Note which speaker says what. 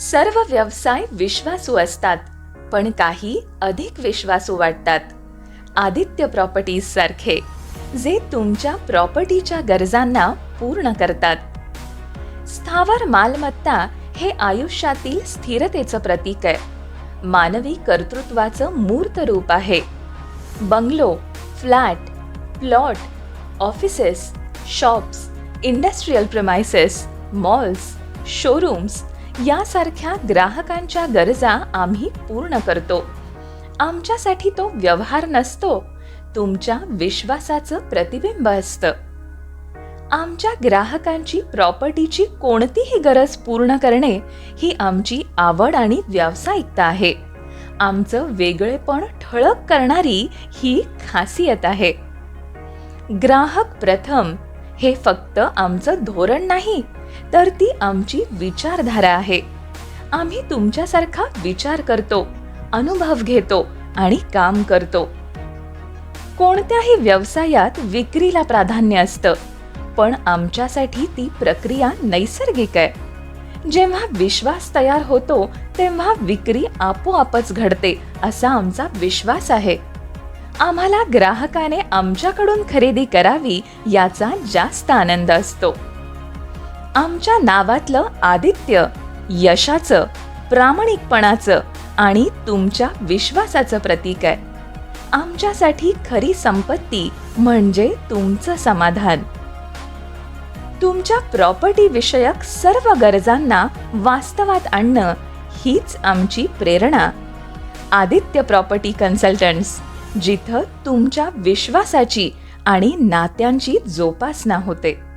Speaker 1: सर्व व्यवसाय विश्वासू असतात, पण काही अधिक विश्वासू वाटतात. आदित्य प्रॉपर्टीज सारखे, जे तुमच्या प्रॉपर्टीच्या गरजांना पूर्ण करतात. स्थावर मालमत्ता हे आयुष्यातील स्थिरतेचं प्रतीक आहे. मानवी कर्तृत्वाचं मूर्त रूप आहे. Bungalow, flat, plot, offices, shops, industrial premises, malls, showrooms यासारख्या ग्राहकांच्या गरजा आम्ही पूर्ण करतो. आमच्यासाठी तो व्यवहार नसतो, तुमच्या विश्वासाचं प्रतिबिंब असतं. आमच्या ग्राहकांची प्रॉपर्टीची कोणतीही गरज पूर्ण करणे ही आमची आवड आणि व्यावसायिकता आहे. आमचं वेगळेपण ठळक करणारी ही खासियत आहे. ग्राहक प्रथम हे फक्त आमचं धोरण नाही, तर ती आमची विचारधारा आहे. आम्ही तुमच्यासारखा विचार करतो, अनुभव घेतो आणि काम करतो. कोणत्याही व्यवसायात विक्रीला प्राधान्य असतं, पण आमच्यासाठी ती प्रक्रिया नैसर्गिक आहे. जेव्हा विश्वास तयार होतो तेव्हा विक्री आपोआपच घडते, असा आमचा विश्वास आहे. आम्हाला ग्राहकाने आमच्याकडून खरेदी करावी याचा जास्त आनंद असतो. आमच्या नावातलं आदित्य यशाचं, प्रामाणिकपणाचं आणि तुमच्या विश्वासाचं प्रतीक आहे. आमच्यासाठी खरी संपत्ती म्हणजे तुमचं समाधान. तुमच्या प्रॉपर्टी विषयक सर्व गरजांना वास्तवात आणणं हीच आमची प्रेरणा. आदित्य प्रॉपर्टी कन्सल्टंट्स, जिथं तुमच्या विश्वासाची आणि नात्यांची जोपासना होते.